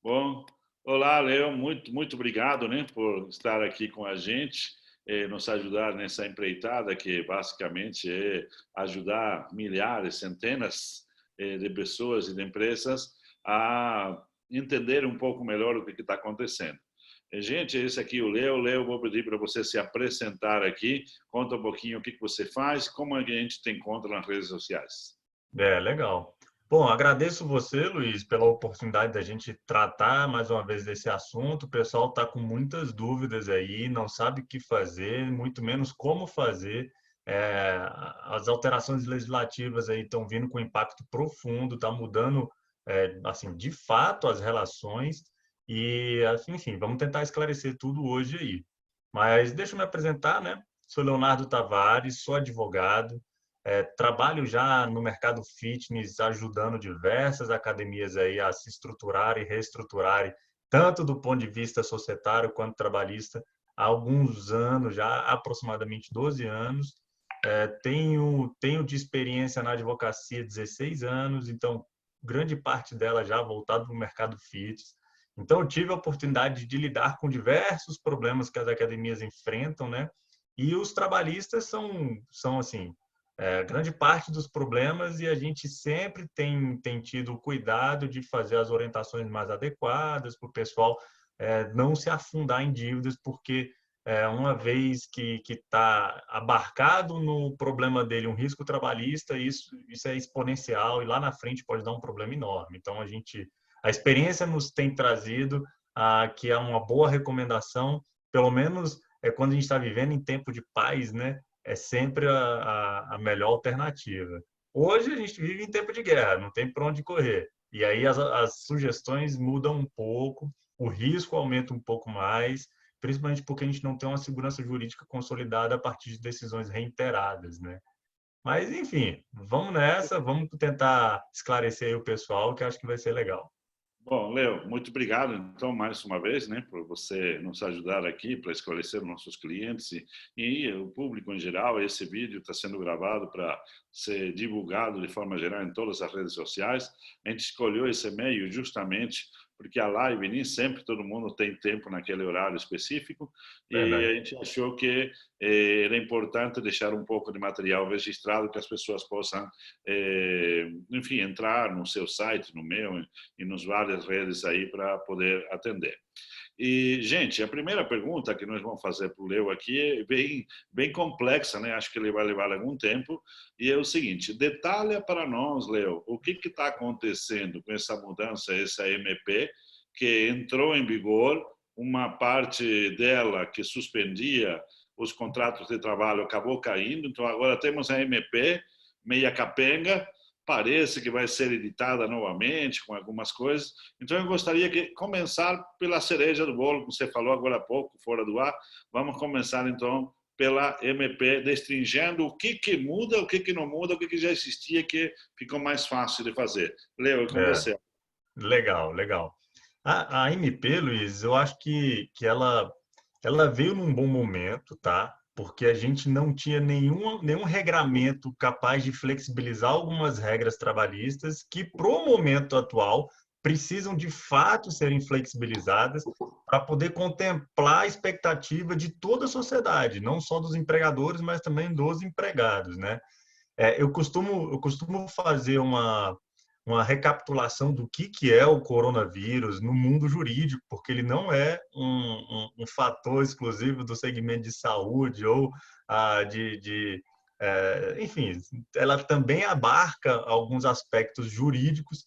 Bom, olá, Leo, muito obrigado, né, por estar aqui com a gente, nos ajudar nessa empreitada que basicamente é ajudar milhares, centenas de pessoas e de empresas a entender um pouco melhor o que está acontecendo. Gente, esse aqui é o Leo. Leo, vou pedir para você se apresentar aqui, conta um pouquinho o que você faz, como é que a gente te encontra nas redes sociais. Legal. Bom, agradeço você, Luiz, pela oportunidade da gente tratar mais uma vez desse assunto. O pessoal está com muitas dúvidas aí, não sabe o que fazer, muito menos como fazer. É, as alterações legislativas aí estão vindo com impacto profundo, está mudando, assim, de fato as relações e, assim, enfim, vamos tentar esclarecer tudo hoje aí. Mas deixa eu me apresentar, né? Sou Leonardo Tavares, sou advogado. Trabalho já no mercado fitness, ajudando diversas academias aí a se estruturarem e reestruturarem, tanto do ponto de vista societário quanto trabalhista, há alguns anos, já aproximadamente 12 anos. Tenho de experiência na advocacia 16 anos, então grande parte dela já voltada para o mercado fitness. Então, eu tive a oportunidade de lidar com diversos problemas que as academias enfrentam, né? E os trabalhistas são assim, grande parte dos problemas e a gente sempre tem tido o cuidado de fazer as orientações mais adequadas para o pessoal não se afundar em dívidas, porque uma vez que está abarcado no problema dele um risco trabalhista, isso é exponencial e lá na frente pode dar um problema enorme. Então, a experiência nos tem trazido que é uma boa recomendação, pelo menos quando a gente está vivendo em tempo de paz, né? É sempre a melhor alternativa. Hoje a gente vive em tempo de guerra, não tem para onde correr. E aí as sugestões mudam um pouco, o risco aumenta um pouco mais, principalmente porque a gente não tem uma segurança jurídica consolidada a partir de decisões reiteradas, né? Mas, enfim, vamos nessa, vamos tentar esclarecer aí o pessoal, que acho que vai ser legal. Bom, Leo, muito obrigado, então, mais uma vez, né, por você nos ajudar aqui para esclarecer os nossos clientes e o público em geral. Esse vídeo está sendo gravado para ser divulgado de forma geral em todas as redes sociais. A gente escolheu esse meio justamente porque a live nem sempre todo mundo tem tempo naquele horário específico e a Verdade. gente achou que era importante deixar um pouco de material registrado que as pessoas possam, enfim, entrar no seu site, no meu, e nos várias redes aí para poder atender. E, gente, a primeira pergunta que nós vamos fazer para o Leo aqui é bem complexa, né? Acho que ele vai levar algum tempo. E é o seguinte: detalha para nós, Leo, o que está acontecendo com essa mudança, essa MP, que entrou em vigor, uma parte dela que suspendia os contratos de trabalho acabou caindo, então agora temos a MP meia capenga, parece que vai ser editada novamente com algumas coisas. Então eu gostaria de começar pela cereja do bolo, como você falou agora há pouco, fora do ar. Vamos começar então pela MP, destrinchando o que muda, o que não muda, o que já existia que ficou mais fácil de fazer. Leo, é com É, você. legal, legal. A MP, Luiz, eu acho que ela veio num bom momento, tá? Porque a gente não tinha nenhum regramento capaz de flexibilizar algumas regras trabalhistas que, pro momento atual, precisam de fato serem flexibilizadas para poder contemplar a expectativa de toda a sociedade, não só dos empregadores, mas também dos empregados, né? Eu costumo fazer uma recapitulação do que é o coronavírus no mundo jurídico, porque ele não é um fator exclusivo do segmento de saúde ou enfim, ela também abarca alguns aspectos jurídicos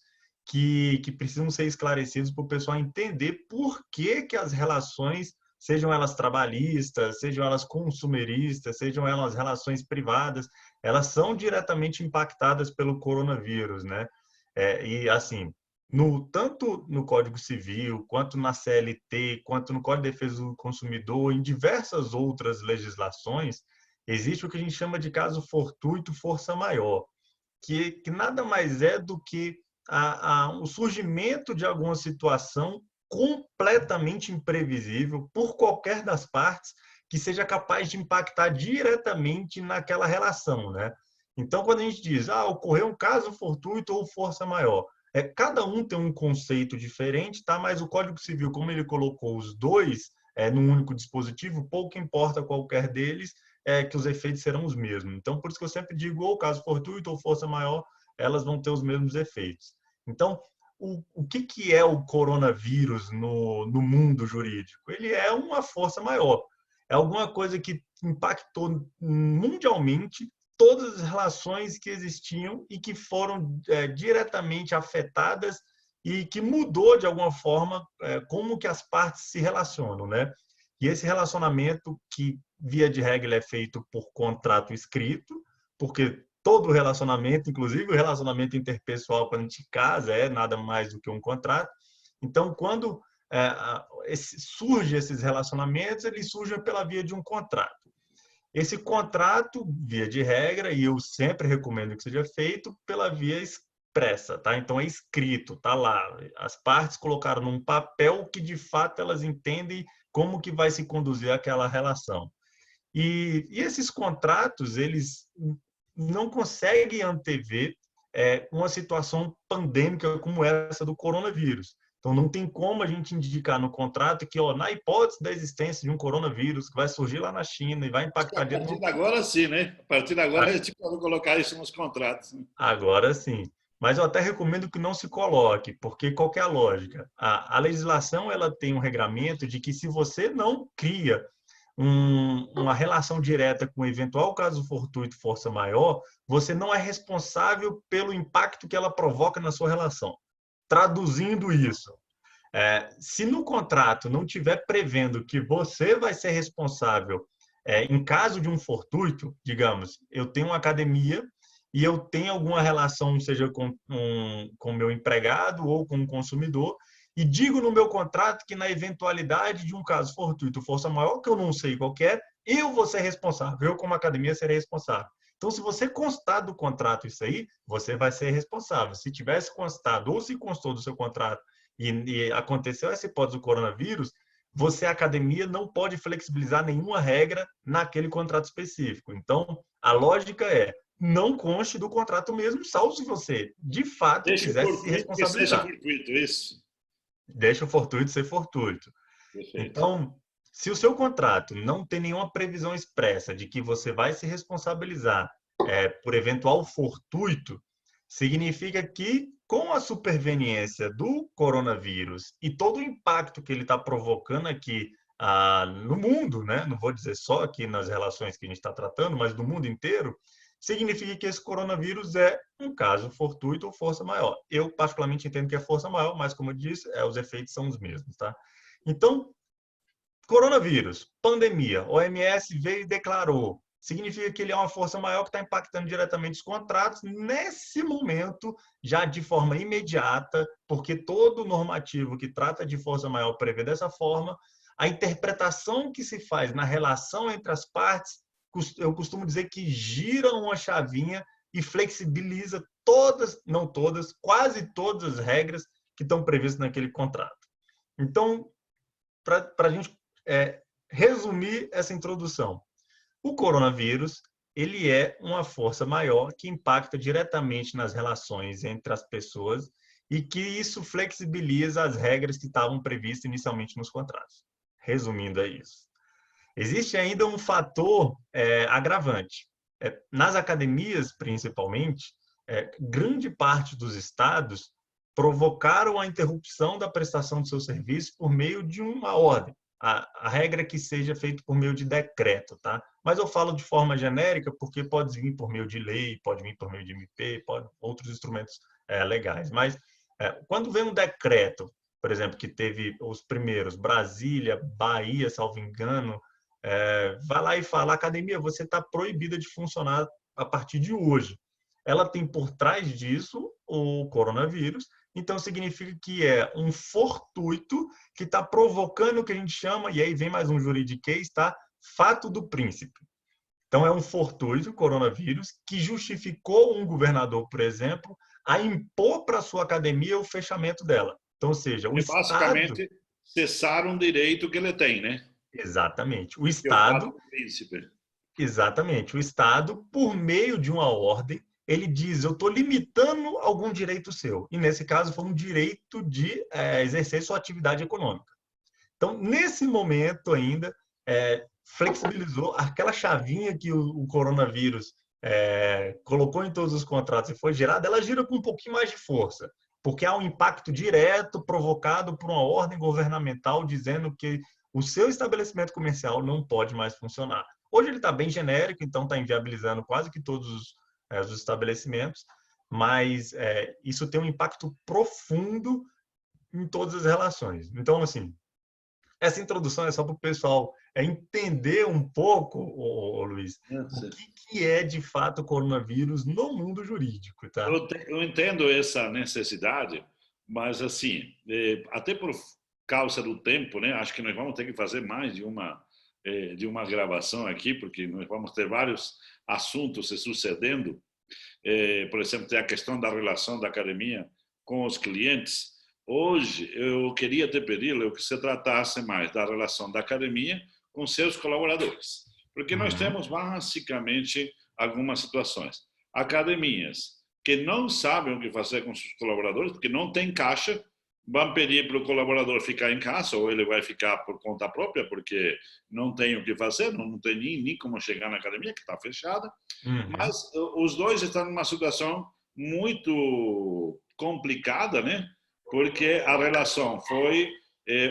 que precisam ser esclarecidos para o pessoal entender por que as relações, sejam elas trabalhistas, sejam elas consumeristas, sejam elas relações privadas, elas são diretamente impactadas pelo coronavírus, né? E assim, tanto no Código Civil, quanto na CLT, quanto no Código de Defesa do Consumidor, em diversas outras legislações, existe o que a gente chama de caso fortuito, força maior, que nada mais é do que o surgimento de alguma situação completamente imprevisível por qualquer das partes que seja capaz de impactar diretamente naquela relação, né? Então, quando a gente diz, ocorreu um caso fortuito ou força maior, Cada um tem um conceito diferente, tá? Mas o Código Civil, como ele colocou os dois num único dispositivo, pouco importa qualquer deles, que os efeitos serão os mesmos. Então, por isso que eu sempre digo, ou caso fortuito ou força maior, elas vão ter os mesmos efeitos. Então, o que é o coronavírus no mundo jurídico? Ele é uma força maior. É alguma coisa que impactou mundialmente todas as relações que existiam e que foram diretamente afetadas e que mudou, de alguma forma, como que as partes se relacionam, né? E esse relacionamento, que, via de regra, é feito por contrato escrito, porque todo relacionamento, inclusive o relacionamento interpessoal, quando a gente casa, é nada mais do que um contrato. Então, quando surgem esses relacionamentos, eles surgem pela via de um contrato. Esse contrato, via de regra, e eu sempre recomendo que seja feito pela via expressa, tá? Então é escrito, tá lá. As partes colocaram num papel que de fato elas entendem como que vai se conduzir aquela relação. E esses contratos, eles não conseguem antever uma situação pandêmica como essa do coronavírus. Então, não tem como a gente indicar no contrato que, na hipótese da existência de um coronavírus que vai surgir lá na China e vai Acho que impactar a direto partir no... de agora sim, né? A partir de agora a gente pode colocar isso nos contratos. Né? Agora sim. Mas eu até recomendo que não se coloque, porque qual que é a lógica? A legislação, ela tem um regramento de que, se você não cria uma relação direta com o eventual caso fortuito força maior, você não é responsável pelo impacto que ela provoca na sua relação. Traduzindo isso, se no contrato não tiver prevendo que você vai ser responsável em caso de um fortuito, digamos, eu tenho uma academia e eu tenho alguma relação, seja com o meu empregado ou com o consumidor, e digo no meu contrato que, na eventualidade de um caso fortuito, força maior, que eu não sei qual que é, eu vou ser responsável, eu como academia serei responsável. Então, se você constar do contrato isso aí, você vai ser responsável. Se tivesse constado ou se constou do seu contrato e aconteceu essa hipótese do coronavírus, você, academia, não pode flexibilizar nenhuma regra naquele contrato específico. Então, a lógica é: não conste do contrato mesmo, salvo se você, de fato, Deixa o quiser se fortuito que seja responsabilizar. fortuito, isso. Deixa o fortuito ser fortuito. Perfeito. Então, se o seu contrato não tem nenhuma previsão expressa de que você vai se responsabilizar por eventual fortuito, significa que, com a superveniência do coronavírus e todo o impacto que ele está provocando aqui no mundo, né? Não vou dizer só aqui nas relações que a gente está tratando, mas do mundo inteiro, significa que esse coronavírus é um caso fortuito ou força maior. Eu, particularmente, entendo que é força maior, mas, como eu disse, os efeitos são os mesmos, tá? Então, coronavírus, pandemia, OMS veio e declarou. Significa que ele é uma força maior que está impactando diretamente os contratos nesse momento, já de forma imediata, porque todo normativo que trata de força maior prevê dessa forma. A interpretação que se faz na relação entre as partes, eu costumo dizer que gira uma chavinha e flexibiliza todas, não todas, quase todas as regras que estão previstas naquele contrato. Então, para a gente resumir essa introdução, o coronavírus, ele é uma força maior que impacta diretamente nas relações entre as pessoas e que isso flexibiliza as regras que estavam previstas inicialmente nos contratos. Resumindo, é isso. Existe ainda um fator agravante. Nas academias, principalmente, grande parte dos estados provocaram a interrupção da prestação de seu serviço por meio de uma ordem. A regra é que seja feito por meio de decreto, tá? Mas eu falo de forma genérica porque pode vir por meio de lei, pode vir por meio de MP, outros instrumentos legais. Mas quando vem um decreto, por exemplo, que teve os primeiros, Brasília, Bahia, salvo engano, vai lá e fala: academia, você está proibida de funcionar a partir de hoje. Ela tem por trás disso o coronavírus, então significa que é um fortuito que está provocando o que a gente chama, e aí vem mais um juridiquês, tá? Fato do príncipe. Então é um fortuito, coronavírus, que justificou um governador, por exemplo, a impor para a sua academia o fechamento dela. Então, ou seja, o É Estado... basicamente cessar um direito que ele tem, né? Exatamente. O Que é o fato Estado... do príncipe. Exatamente. O Estado, por meio de uma ordem, ele diz, eu estou limitando algum direito seu. E, nesse caso, foi um direito de exercer sua atividade econômica. Então, nesse momento ainda, flexibilizou aquela chavinha que o coronavírus colocou em todos os contratos e foi gerada, ela gira com um pouquinho mais de força, porque há um impacto direto provocado por uma ordem governamental dizendo que o seu estabelecimento comercial não pode mais funcionar. Hoje ele está bem genérico, então está inviabilizando quase que todos os estabelecimentos, mas isso tem um impacto profundo em todas as relações. Então, assim, essa introdução é só para o pessoal entender um pouco, Luiz, o que é de fato o coronavírus no mundo jurídico, tá? Eu entendo essa necessidade, mas assim, até por causa do tempo, né? Acho que nós vamos ter que fazer mais de uma gravação aqui, porque nós vamos ter vários assuntos se sucedendo. Por exemplo, tem a questão da relação da academia com os clientes. Hoje, eu queria te pedir, Leo, que você tratasse mais da relação da academia com seus colaboradores. Porque nós temos basicamente algumas situações. Academias que não sabem o que fazer com seus colaboradores, porque não tem caixa, vão pedir para o colaborador ficar em casa, ou ele vai ficar por conta própria, porque não tem o que fazer, não tem nem como chegar na academia, que está fechada. Mas os dois estão numa situação muito complicada, né? Porque a relação foi,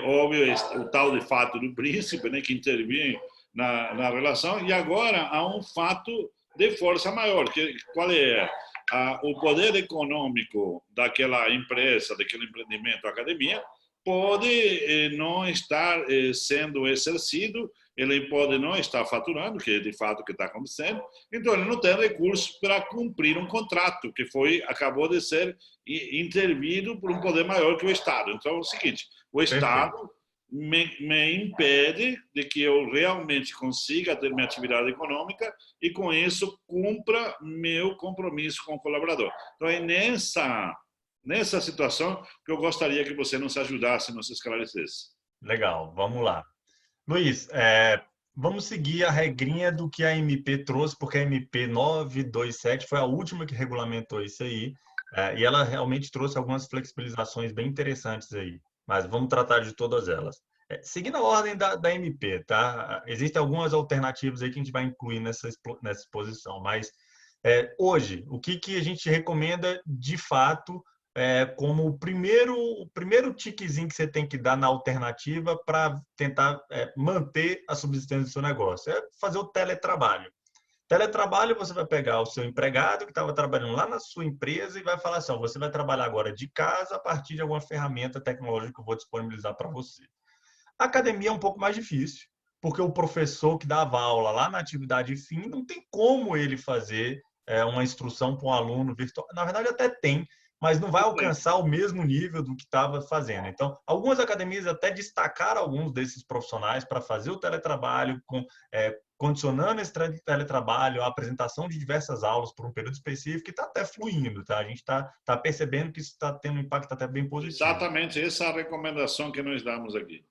óbvio, o tal de fato do príncipe, né, que intervinha na relação, e agora há um fato de força maior. Qual é? O poder econômico daquela empresa, daquele empreendimento, academia, pode não estar sendo exercido, ele pode não estar faturando, que é de fato o que está acontecendo, então ele não tem recursos para cumprir um contrato que acabou de ser intervido por um poder maior que o Estado. Então é o seguinte, o Estado me impede de que eu realmente consiga ter minha atividade econômica e com isso cumpra meu compromisso com o colaborador. Então é nessa situação que eu gostaria que você nos ajudasse, nos esclarecesse. Legal, vamos lá. Luiz, vamos seguir a regrinha do que a MP trouxe, porque a MP 927 foi a última que regulamentou isso aí, e ela realmente trouxe algumas flexibilizações bem interessantes aí, mas vamos tratar de todas elas. Seguindo a ordem da MP, tá? Existem algumas alternativas aí que a gente vai incluir nessa exposição, mas hoje, o que a gente recomenda de fato como o primeiro tiquezinho que você tem que dar na alternativa para tentar manter a subsistência do seu negócio? É fazer o teletrabalho. Teletrabalho, você vai pegar o seu empregado que estava trabalhando lá na sua empresa e vai falar assim, ó, você vai trabalhar agora de casa a partir de alguma ferramenta tecnológica que eu vou disponibilizar para você. A academia é um pouco mais difícil, porque o professor que dava aula lá na atividade fim não tem como ele fazer uma instrução para um aluno virtual. Na verdade, até tem, mas não vai alcançar o mesmo nível do que estava fazendo. Então, algumas academias até destacaram alguns desses profissionais para fazer o teletrabalho, condicionando esse teletrabalho, a apresentação de diversas aulas por um período específico, e está até fluindo, tá? A gente está percebendo que isso está tendo um impacto até bem positivo. Exatamente, essa é a recomendação que nós damos aqui.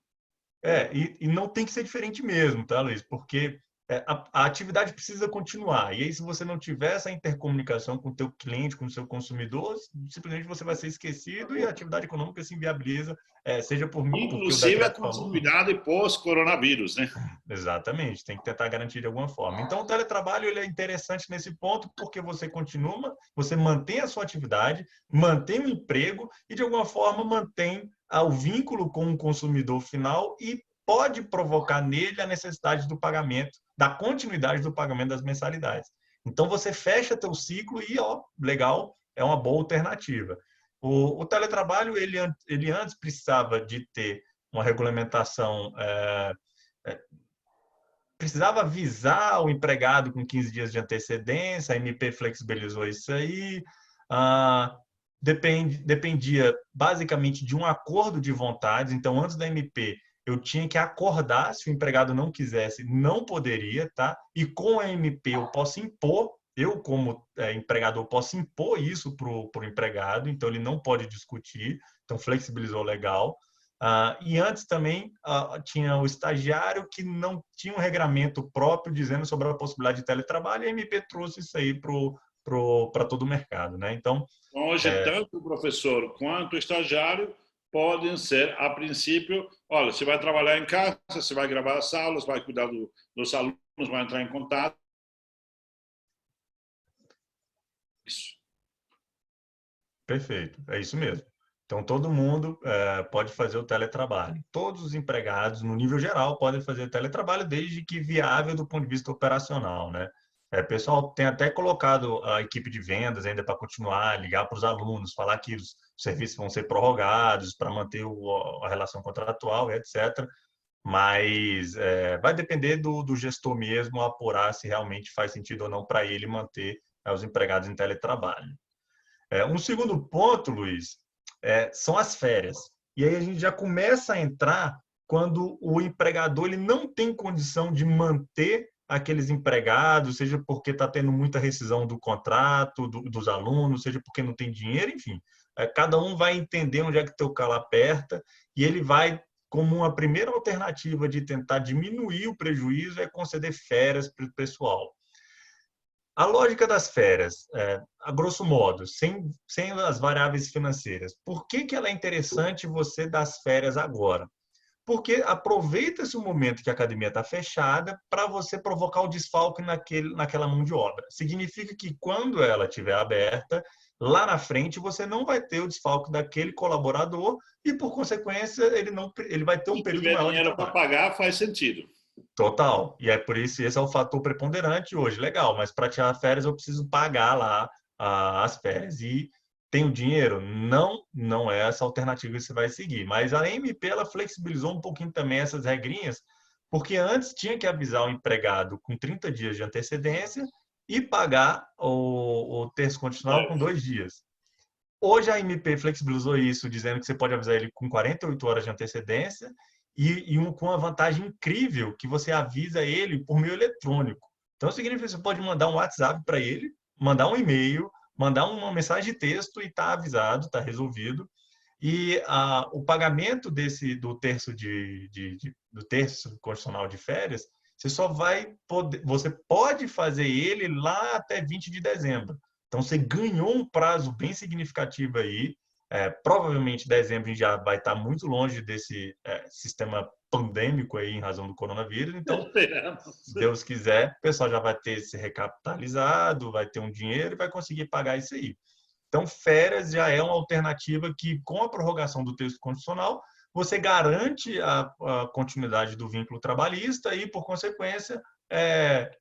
E não tem que ser diferente mesmo, tá, Luiz? Porque a atividade precisa continuar. E aí, se você não tiver essa intercomunicação com o teu cliente, com o seu consumidor, simplesmente você vai ser esquecido e a atividade econômica se inviabiliza, seja porque o Inclusive a decreto falou. continuidade pós-coronavírus, né? Exatamente, tem que tentar garantir de alguma forma. Então, o teletrabalho ele é interessante nesse ponto porque você continua, você mantém a sua atividade, mantém o emprego e, de alguma forma, mantém o vínculo com o consumidor final e pode provocar nele a necessidade do pagamento, da continuidade do pagamento das mensalidades. Então, você fecha teu ciclo e, legal, é uma boa alternativa. O teletrabalho, ele antes precisava de ter uma regulamentação, precisava avisar o empregado com 15 dias de antecedência, a MP flexibilizou isso aí, dependia basicamente de um acordo de vontades, então antes da MP eu tinha que acordar, se o empregado não quisesse, não poderia, tá? E com a MP eu posso impor, eu como empregador posso impor isso para o empregado, então ele não pode discutir, então flexibilizou legal. E antes também tinha o estagiário que não tinha um regramento próprio dizendo sobre a possibilidade de teletrabalho, e a MP trouxe isso aí para para todo o mercado, né? Então, Hoje, tanto o professor quanto o estagiário podem ser, a princípio, olha, você vai trabalhar em casa, você vai gravar as aulas, vai cuidar dos alunos, vai entrar em contato. Isso. perfeito, é isso mesmo. Então, todo mundo pode fazer o teletrabalho. Todos os empregados, no nível geral, podem fazer teletrabalho, desde que viável do ponto de vista operacional, né? Pessoal tem até colocado a equipe de vendas ainda para continuar, ligar para os alunos, falar que os serviços vão ser prorrogados para manter a relação contratual, etc. Mas vai depender do gestor mesmo apurar se realmente faz sentido ou não para ele manter os empregados em teletrabalho. Um segundo ponto, Luiz, são as férias. E aí a gente já começa a entrar quando o empregador ele não tem condição de manter aqueles empregados, seja porque está tendo muita rescisão do contrato dos alunos, seja porque não tem dinheiro, enfim. Cada um vai entender onde é que teu calo aperta e ele vai, como uma primeira alternativa de tentar diminuir o prejuízo, é conceder férias para o pessoal. A lógica das férias, a grosso modo, sem as variáveis financeiras, por que ela é interessante você dar as férias agora? Porque aproveita-se o momento que a academia está fechada para você provocar o desfalque naquela mão de obra. Significa que quando ela estiver aberta, lá na frente você não vai ter o desfalque daquele colaborador e, por consequência, ele vai ter um Se período tiver maior de dinheiro para trabalho. pagar, faz sentido. Total. E é por isso, esse é o fator preponderante hoje. Legal, mas para tirar férias eu preciso pagar lá as férias. E tem o dinheiro? Não, não é essa alternativa que você vai seguir. Mas a MP ela flexibilizou um pouquinho também essas regrinhas, porque antes tinha que avisar o empregado com 30 dias de antecedência e pagar o terço condicional com 2 dias. Hoje a MP flexibilizou isso, dizendo que você pode avisar ele com 48 horas de antecedência com uma vantagem incrível, que você avisa ele por meio eletrônico. Então, significa que você pode mandar um WhatsApp para ele, mandar um e-mail, mandar uma mensagem de texto e está avisado, está resolvido. E o pagamento do terço constitucional de férias, você pode fazer ele lá até 20 de dezembro. Então, você ganhou um prazo bem significativo aí. Provavelmente, dezembro, a gente já vai estar muito longe desse sistema pandêmico aí em razão do coronavírus. Então, Esperamos. se Deus quiser, o pessoal já vai ter se recapitalizado, vai ter um dinheiro e vai conseguir pagar isso aí. Então, férias já é uma alternativa que, com a prorrogação do texto constitucional, você garante a continuidade do vínculo trabalhista e, por consequência,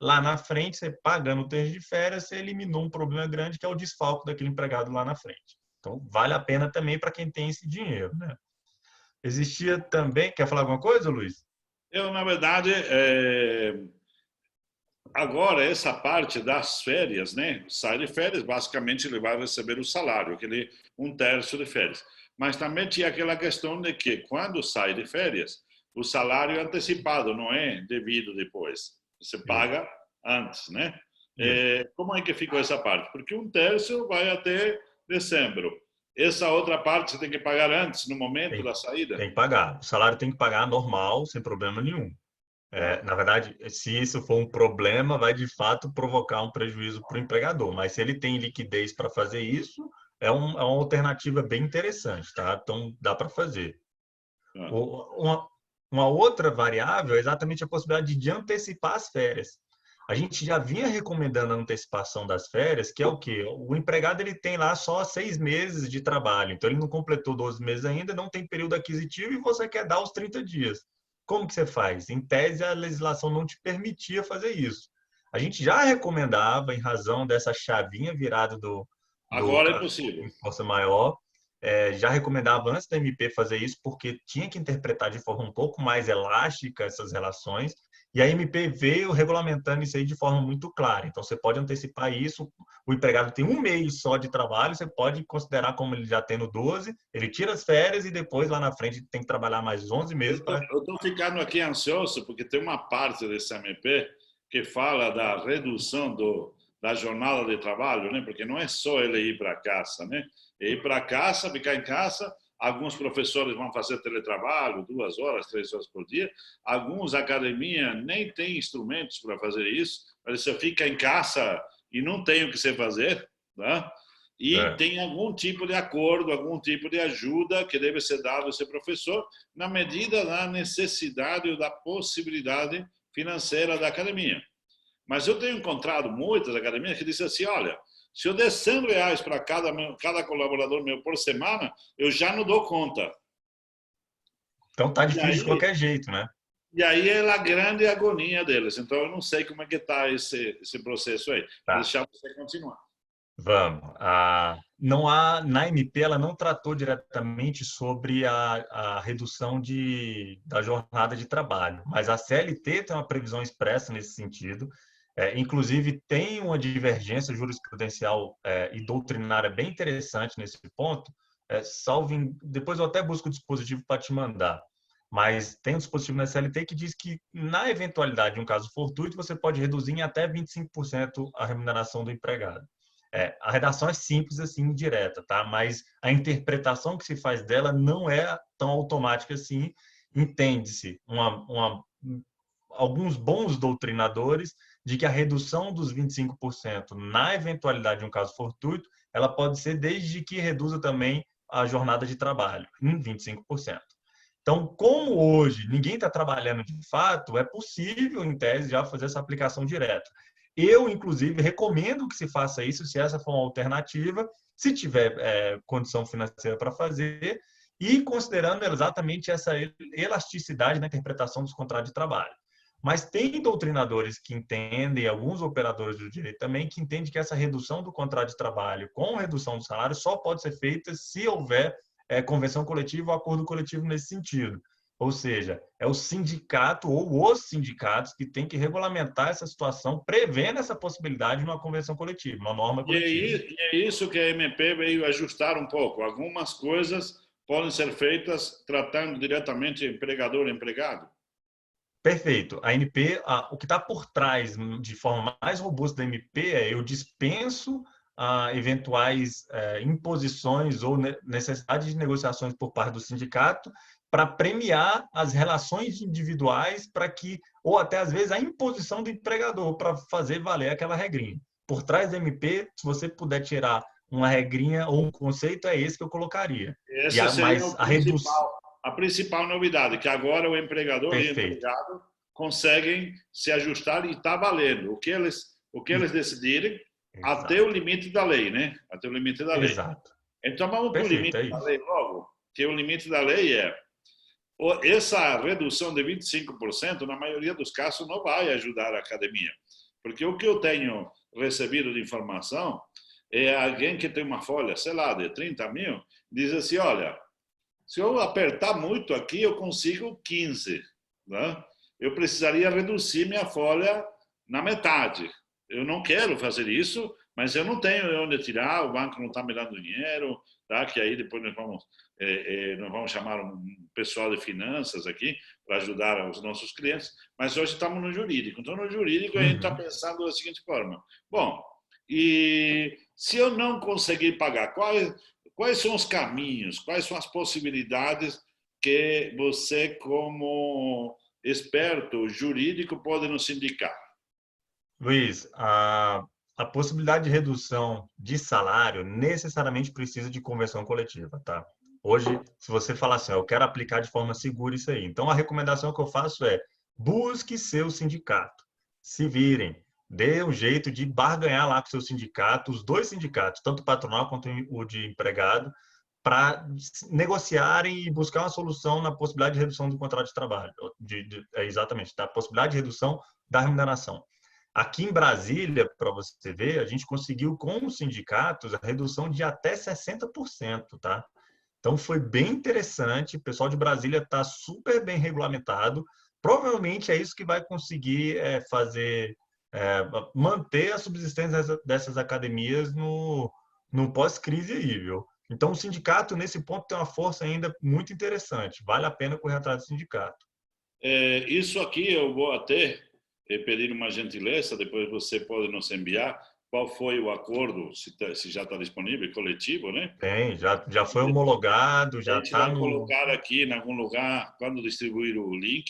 lá na frente, você pagando o terço de férias, você eliminou um problema grande que é o desfalque daquele empregado lá na frente. Então, vale a pena também para quem tem esse dinheiro, né? Existia também... Quer falar alguma coisa, Luiz? Eu, na verdade, agora essa parte das férias, né? Sai de férias, basicamente ele vai receber o salário, aquele um terço de férias. Mas também tinha aquela questão de que quando sai de férias, o salário é antecipado, não é devido depois. Você Isso. paga antes, né? Isso. Como é que ficou essa parte? Porque um terço vai até dezembro. Essa outra parte você tem que pagar antes, no momento Tem, da saída? tem que pagar. O salário tem que pagar normal, sem problema nenhum. Tá. Na verdade, se isso for um problema, vai de fato provocar um prejuízo para o empregador. Mas se ele tem liquidez para fazer isso, é uma alternativa bem interessante, tá? Então, dá para fazer. Tá. Uma outra variável é exatamente a possibilidade de antecipar as férias. A gente já vinha recomendando a antecipação das férias, que é o quê? O empregado ele tem lá só 6 meses de trabalho, então ele não completou 12 meses ainda, não tem período aquisitivo e você quer dar os 30 dias. Como que você faz? Em tese, a legislação não te permitia fazer isso. A gente já recomendava, em razão dessa chavinha virada do Agora é possível. em força maior, já recomendava antes da MP fazer isso, porque tinha que interpretar de forma um pouco mais elástica essas relações, e a MP veio regulamentando isso aí de forma muito clara. Então, você pode antecipar isso, o empregado tem um mês só de trabalho, você pode considerar como ele já tendo 12, ele tira as férias e depois, lá na frente, tem que trabalhar mais 11 meses Eu para... estou ficando aqui ansioso porque tem uma parte desse MP que fala da redução da jornada de trabalho, né? Porque não é só ele ir para casa, né? É ir para casa, ficar em casa. Alguns professores vão fazer teletrabalho 2 horas, 3 horas por dia. Alguns academia nem têm instrumentos para fazer isso. Mas você fica em casa e não tem o que você fazer, tá? E tem algum tipo de acordo, algum tipo de ajuda que deve ser dado a esse professor na medida da necessidade ou da possibilidade financeira da academia. Mas eu tenho encontrado muitas academias que dizem assim, olha, se eu der R$ 100 para cada colaborador meu por semana, eu já não dou conta. Então tá E difícil de aí, qualquer jeito, né? e aí é a grande agonia deles. Então eu não sei como é que está esse processo aí. Vou Tá. deixar você continuar. Vamos. Não há, na MP, ela não tratou diretamente sobre a redução da jornada de trabalho, mas a CLT tem uma previsão expressa nesse sentido. Inclusive, tem uma divergência jurisprudencial e doutrinária bem interessante nesse ponto. Depois eu até busco o dispositivo para te mandar. Mas tem um dispositivo na CLT que diz que, na eventualidade de um caso fortuito, você pode reduzir em até 25% a remuneração do empregado. A redação é simples assim, direta, tá? Mas a interpretação que se faz dela não é tão automática assim. Entende-se alguns bons doutrinadores de que a redução dos 25% na eventualidade de um caso fortuito, ela pode ser desde que reduza também a jornada de trabalho em 25%. Então, como hoje ninguém está trabalhando de fato, é possível, em tese, já fazer essa aplicação direta. Eu, inclusive, recomendo que se faça isso, se essa for uma alternativa, se tiver condição financeira para fazer, e considerando exatamente essa elasticidade na interpretação dos contratos de trabalho. Mas tem doutrinadores que entendem, alguns operadores do direito também, que entendem que essa redução do contrato de trabalho com redução do salário só pode ser feita se houver convenção coletiva ou acordo coletivo nesse sentido. Ou seja, é o sindicato ou os sindicatos que tem que regulamentar essa situação, prevendo essa possibilidade de uma convenção coletiva, uma norma coletiva. E é isso que a MP veio ajustar um pouco. Algumas coisas podem ser feitas tratando diretamente empregador e empregado. Perfeito. A MP, o que está por trás, de forma mais robusta da MP, eu dispenso eventuais imposições ou necessidade de negociações por parte do sindicato para premiar as relações individuais para que, ou até às vezes a imposição do empregador para fazer valer aquela regrinha. Por trás da MP, se você puder tirar uma regrinha ou um conceito, é esse que eu colocaria. Essa seria Mas a redução... a principal novidade, que agora o empregador e o Perfeito. empregado conseguem se ajustar e está valendo. O que eles decidirem até Exato. o limite da lei, né? Até o limite da lei. Exato. Então vamos para o Perfeito, limite é da isso. lei logo, que o limite da lei é essa redução de 25%, na maioria dos casos, não vai ajudar a academia. Porque o que eu tenho recebido de informação é alguém que tem uma folha, sei lá, de 30 mil, diz assim, olha, se eu apertar muito aqui, eu consigo 15. Né? Eu precisaria reduzir minha folha na metade. Eu não quero fazer isso, mas eu não tenho onde tirar, o banco não está me dando dinheiro, tá? Que aí depois nós vamos chamar um pessoal de finanças aqui para ajudar os nossos clientes, mas hoje estamos no jurídico. Então, no jurídico, a gente está pensando da seguinte forma: bom, e se eu não conseguir pagar, quais são os caminhos, quais são as possibilidades que você, como experto jurídico, pode nos indicar? Luiz, a possibilidade de redução de salário necessariamente precisa de convenção coletiva, tá? Hoje, se você falar assim, eu quero aplicar de forma segura isso aí. Então, a recomendação que eu faço é busque seu sindicato, se virem, dê um jeito de barganhar lá com seu sindicato, os dois sindicatos, tanto o patronal quanto o de empregado, para negociarem e buscar uma solução na possibilidade de redução do contrato de trabalho, exatamente, da possibilidade de redução da remuneração. Aqui em Brasília, para você ver, a gente conseguiu com os sindicatos a redução de até 60%, tá? Então foi bem interessante, o pessoal de Brasília está super bem regulamentado, provavelmente é isso que vai conseguir manter a subsistência dessas academias no pós-crise aí, viu? Então o sindicato, nesse ponto, tem uma força ainda muito interessante, vale a pena correr atrás do sindicato. Isso aqui eu vou até pedir uma gentileza, depois você pode nos enviar qual foi o acordo, se já está disponível, coletivo, né? Tem, já foi homologado, A já gente está vai no... colocar aqui em algum lugar, quando distribuir o link,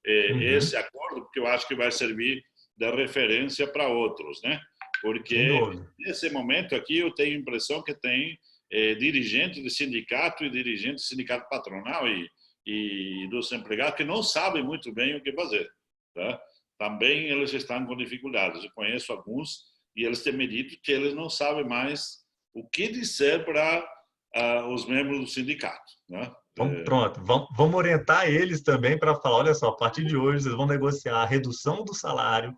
Uhum. esse acordo, porque eu acho que vai servir de referência para outros, né? Sem porque dúvida. nesse momento aqui eu tenho a impressão que tem dirigente de sindicato e dirigente de sindicato patronal e dos empregados que não sabem muito bem o que fazer. Tá? Também eles estão com dificuldades. Eu conheço alguns e eles têm me dito que eles não sabem mais o que dizer para os membros do sindicato. Né? Pronto, vamos orientar eles também para falar, olha só, a partir de hoje vocês vão negociar a redução do salário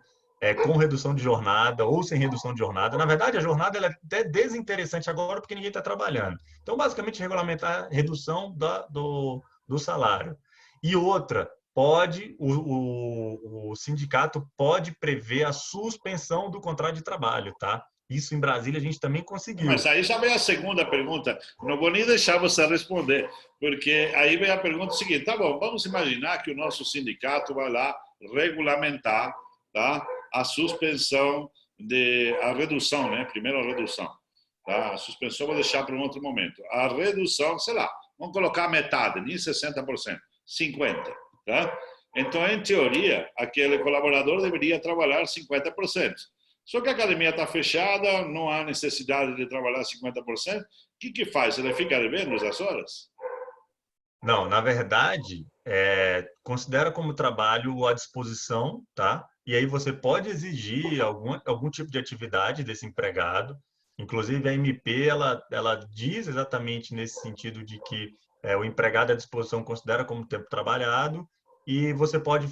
com redução de jornada ou sem redução de jornada. Na verdade, a jornada ela é até desinteressante agora porque ninguém está trabalhando. Então, basicamente, regulamentar a redução do salário. E outra, o sindicato pode prever a suspensão do contrato de trabalho, tá? Isso em Brasília a gente também Mas conseguiu. aí já vem a segunda pergunta. Não vou nem deixar você responder, porque aí vem a pergunta seguinte: tá bom, vamos imaginar que o nosso sindicato vai lá regulamentar, tá, a suspensão a redução, né? Primeiro a redução, tá? A suspensão vou deixar para um outro momento. A redução, sei lá, vamos colocar metade, nem 60%, 50%, tá? Então, em teoria, aquele colaborador deveria trabalhar 50%. Só que a academia está fechada, não há necessidade de trabalhar 50%. O que faz? Ele fica devendo as horas? Não, na verdade, considera como trabalho à disposição, tá? E aí você pode exigir algum tipo de atividade desse empregado. Inclusive, a MP, ela diz exatamente nesse sentido de que o empregado à disposição considera como tempo trabalhado e você pode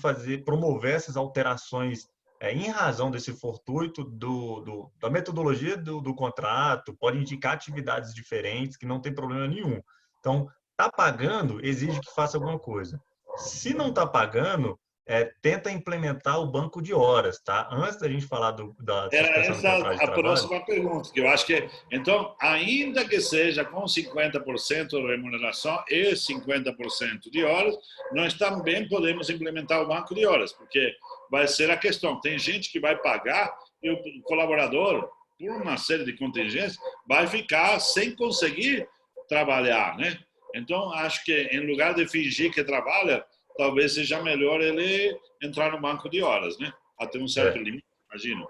promover essas alterações em razão desse fortuito da metodologia do contrato, pode indicar atividades diferentes que não tem problema nenhum. Então, está pagando, exige que faça alguma coisa. Se não está pagando, tenta implementar o banco de horas, tá? Antes da gente falar da Era suspensão do essa contrato de a trabalho, próxima pergunta, que eu acho que, então, ainda que seja com 50% de remuneração e 50% de horas, nós também podemos implementar o banco de horas, porque vai ser a questão. Tem gente que vai pagar e o colaborador, por uma série de contingências, vai ficar sem conseguir trabalhar, né? Então, acho que em lugar de fingir que trabalha, talvez seja melhor ele entrar no banco de horas, né? Até um certo é, limite, imagino.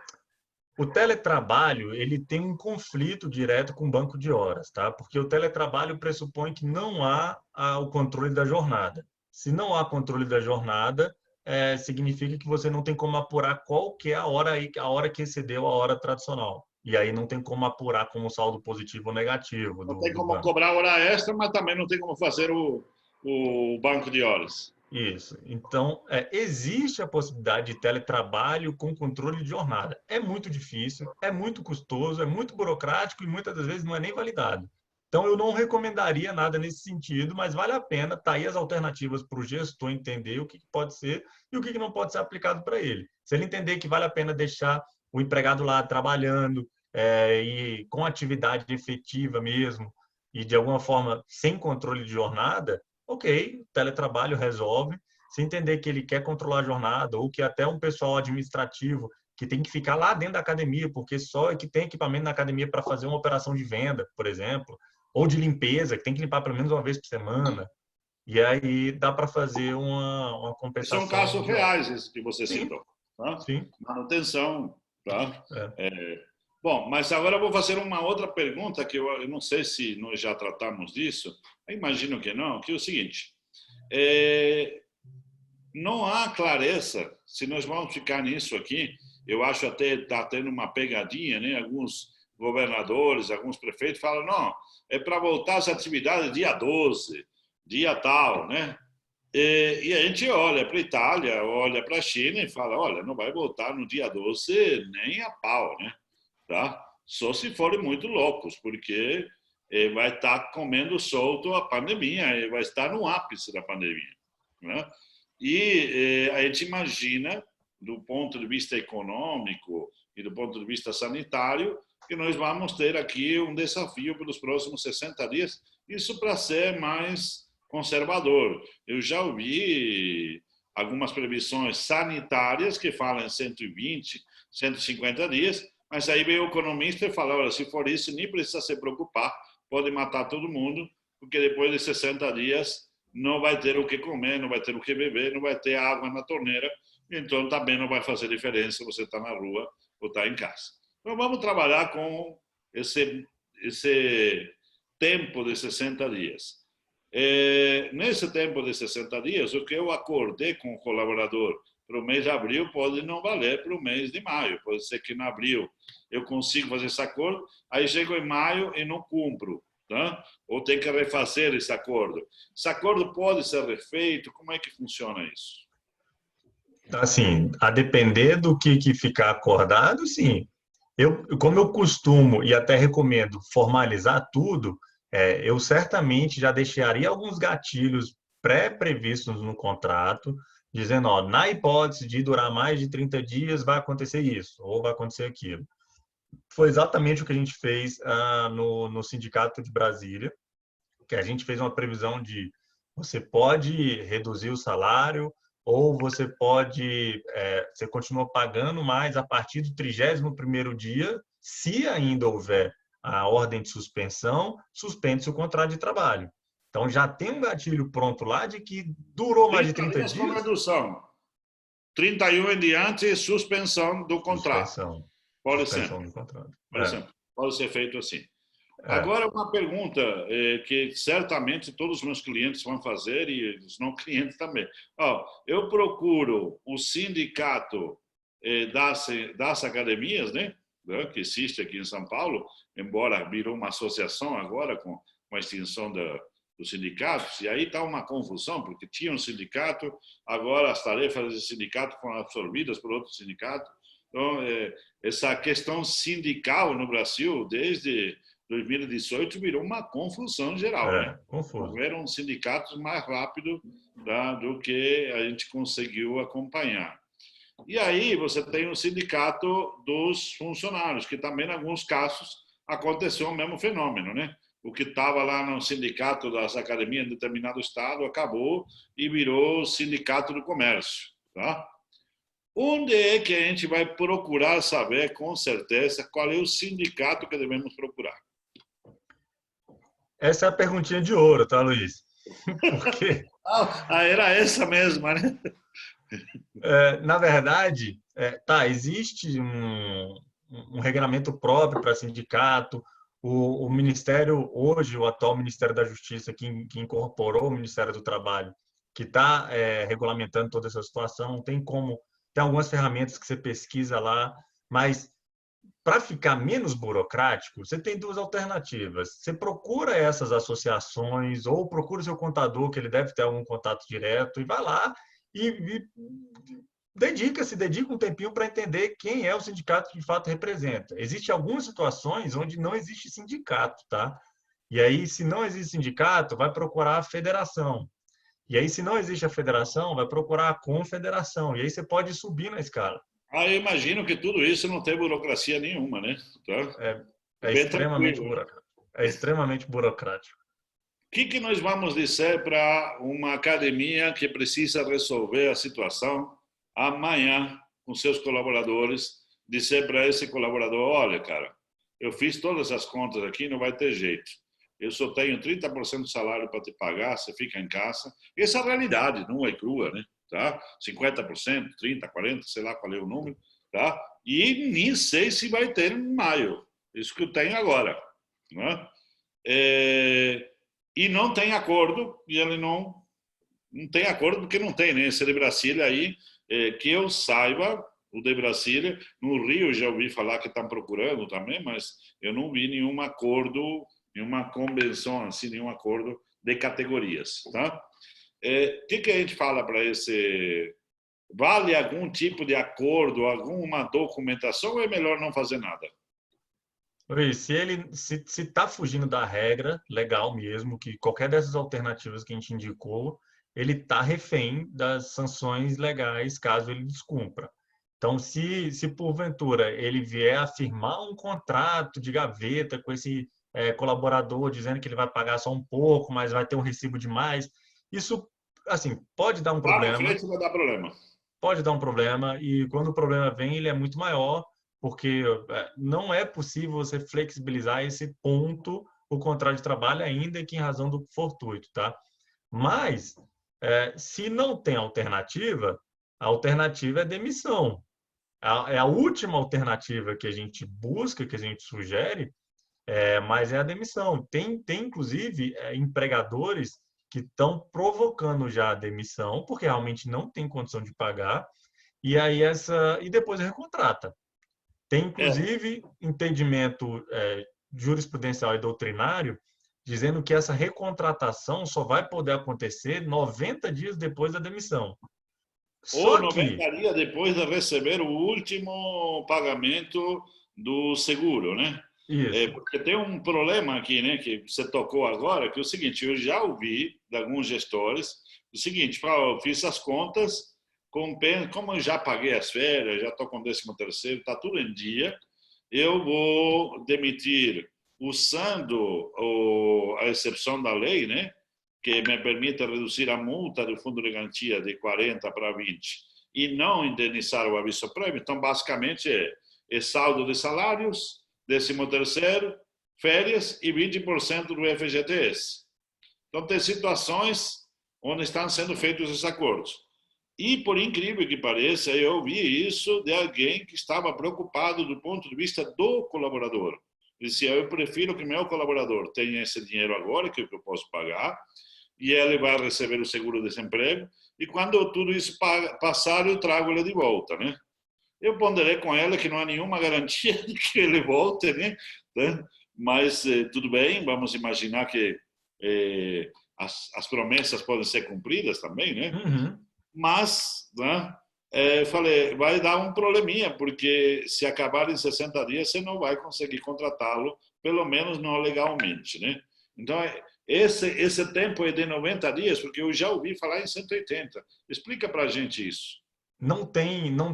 o teletrabalho ele tem um conflito direto com o banco de horas, tá? Porque o teletrabalho pressupõe que não há o controle da jornada. Se não há controle da jornada, significa que você não tem como apurar qual que é a hora que excedeu a hora tradicional. E aí não tem como apurar como saldo positivo ou negativo Não do, tem do como banco. cobrar hora extra, mas também não tem como fazer o banco de horas. Isso. Então, existe a possibilidade de teletrabalho com controle de jornada. É muito difícil, é muito custoso, é muito burocrático e muitas das vezes não é nem validado. Então, eu não recomendaria nada nesse sentido, mas vale a pena. Tá aí as alternativas para o gestor entender o que pode ser e o que não pode ser aplicado para ele. Se ele entender que vale a pena deixar o empregado lá trabalhando e com atividade efetiva mesmo e de alguma forma sem controle de jornada, ok, teletrabalho resolve. Se entender que ele quer controlar a jornada ou que até um pessoal administrativo que tem que ficar lá dentro da academia, porque só é que tem equipamento na academia para fazer uma operação de venda, por exemplo, ou de limpeza, que tem que limpar pelo menos uma vez por semana. E aí dá para fazer uma São compensação casos de hora. reais esses que você Sim, citou. Tá? sim. Manutenção. Tá? É. Bom, mas agora eu vou fazer uma outra pergunta que eu não sei se nós já tratamos disso. Eu imagino que não, que é o seguinte. É, não há clareza se nós vamos ficar nisso aqui. Eu acho até está tendo uma pegadinha, né? Alguns governadores, alguns prefeitos falam, não, é para voltar às atividades dia 12, dia tal, né? E a gente olha para a Itália, olha para a China e fala, olha, não vai voltar no dia 12 nem a pau, né? Tá? Só se forem muito loucos, porque vai estar comendo solto a pandemia, vai estar no ápice da pandemia, né? E a gente imagina, do ponto de vista econômico e do ponto de vista sanitário, que nós vamos ter aqui um desafio pelos próximos 60 dias, isso para ser mais conservador. Eu já ouvi algumas previsões sanitárias que falam em 120, 150 dias, mas aí veio o economista e falou, olha, se for isso, nem precisa se preocupar, pode matar todo mundo, porque depois de 60 dias não vai ter o que comer, não vai ter o que beber, não vai ter água na torneira, então também não vai fazer diferença você estar na rua ou estar em casa. Então, vamos trabalhar com esse tempo de 60 dias. Nesse tempo de 60 dias, o que eu acordei com o colaborador para o mês de abril pode não valer para o mês de maio. Pode ser que em abril eu consigo fazer esse acordo, aí chego em maio e não cumpro. Tá? Ou tem que refazer esse acordo. Esse acordo pode ser refeito? Como é que funciona isso? Assim, a depender do que ficar acordado, sim. Como eu costumo e até recomendo formalizar tudo, eu certamente já deixaria alguns gatilhos pré-previstos no contrato, dizendo, ó, na hipótese de durar mais de 30 dias, vai acontecer isso, ou vai acontecer aquilo. Foi exatamente o que a gente fez no Sindicato de Brasília, que a gente fez uma previsão de você pode reduzir o salário ou você continua pagando mais a partir do 31º dia, se ainda houver a ordem de suspensão, suspende-se o contrato de trabalho. Então, já tem um gatilho pronto lá de que durou mais de 30 dias com dias, redução. 31 em diante, suspensão do contrato. Por suspensão exemplo. do contrato. Por exemplo, pode ser feito assim. É. Agora, uma pergunta que certamente todos os meus clientes vão fazer e os não clientes também. Eu procuro o sindicato das academias, né, que existe aqui em São Paulo, embora virou uma associação agora com a extinção dos sindicatos, e aí está uma confusão, porque tinha um sindicato, agora as tarefas desse sindicato foram absorvidas por outro sindicato. Então, essa questão sindical no Brasil, desde 2018, virou uma confusão geral, né? Confuso. Houveram sindicatos mais rápido do que a gente conseguiu acompanhar. E aí você tem o sindicato dos funcionários, que também, em alguns casos, aconteceu o mesmo fenômeno, né? O que estava lá no sindicato das academias em determinado estado acabou e virou sindicato do comércio, tá? Onde é que a gente vai procurar saber com certeza qual é o sindicato que devemos procurar? Essa é a perguntinha de ouro, tá, Luiz? Porque, era essa mesma, né? na verdade, existe um regulamento próprio para sindicato. O Ministério, hoje, o atual Ministério da Justiça, que incorporou o Ministério do Trabalho, que está regulamentando toda essa situação, tem algumas ferramentas que você pesquisa lá, mas para ficar menos burocrático, você tem duas alternativas. Você procura essas associações ou procura o seu contador, que ele deve ter algum contato direto, e vai lá e dedica um tempinho para entender quem é o sindicato que de fato representa. Existem algumas situações onde não existe sindicato, tá? E aí, se não existe sindicato, vai procurar a federação. E aí, se não existe a federação, vai procurar a confederação. E aí você pode subir na escala. Eu imagino que tudo isso não tem burocracia nenhuma, né? Tá? É Bem extremamente tranquilo. burocrático. É extremamente burocrático. O que nós vamos dizer para uma academia que precisa resolver a situação amanhã com seus colaboradores? Dizer para esse colaborador: olha, cara, eu fiz todas as contas aqui, não vai ter jeito. Eu só tenho 30% do salário para te pagar, você fica em casa. Essa é a realidade, não é crua, né? Tá? 50%, 30%, 40%, sei lá qual é o número. Tá? E nem sei se vai ter em maio. Isso que eu tenho agora. Né? E não tem acordo, e ele não tem acordo porque não tem, né? Esse de Brasília aí, que eu saiba, o de Brasília, no Rio já ouvi falar que estão procurando também, mas eu não vi nenhum acordo, nenhuma convenção, assim, nenhum acordo de categorias, tá? Que a gente fala para esse... Vale algum tipo de acordo, alguma documentação, ou é melhor não fazer nada? Luiz, se está fugindo da regra, legal mesmo, que qualquer dessas alternativas que a gente indicou, ele está refém das sanções legais caso ele descumpra. Então, se porventura ele vier a firmar um contrato de gaveta com esse colaborador dizendo que ele vai pagar só um pouco, mas vai ter um recibo de mais, isso, assim, pode dar um Lá na problema. frente vai dar problema. Pode dar um problema, e quando o problema vem, ele é muito maior, porque não é possível você flexibilizar esse ponto, o contrato de trabalho, ainda que em razão do fortuito, tá? Mas, se não tem alternativa, a alternativa é demissão. É a última alternativa que a gente busca, que a gente sugere, mas é a demissão. Tem inclusive, empregadores que estão provocando já a demissão, porque realmente não tem condição de pagar, e depois recontrata. Tem, É, inclusive, entendimento jurisprudencial e doutrinário dizendo que essa recontratação só vai poder acontecer 90 dias depois da demissão. ou Só que, 90 dias depois de receber o último pagamento do seguro, né? isso, Porque tem um problema aqui, né, que você tocou agora, que é o seguinte, eu já ouvi de alguns gestores o seguinte, eu fiz as contas, como eu já paguei as férias, já estou com o 13º, está tudo em dia, eu vou demitir usando a exceção da lei, né, que me permite reduzir a multa do fundo de garantia de 40 para 20 e não indenizar o aviso prévio. Então, basicamente, é saldo de salários, 13º, férias e 20% do FGTS. Então, tem situações onde estão sendo feitos esses acordos. E, por incrível que pareça, eu ouvi isso de alguém que estava preocupado do ponto de vista do colaborador. Ele dizia, eu prefiro que meu colaborador tenha esse dinheiro agora, que eu posso pagar, e ele vai receber o seguro-desemprego, e quando tudo isso passar, eu trago ele de volta, né? Eu ponderei com ela que não há nenhuma garantia de que ele volte, né? Mas tudo bem, vamos imaginar que as promessas podem ser cumpridas também, né? uhum, Mas, né, falei, vai dar um probleminha, porque se acabar em 60 dias, você não vai conseguir contratá-lo, pelo menos não legalmente, né? Então, esse tempo é de 90 dias, porque eu já ouvi falar em 180. Explica para a gente isso. não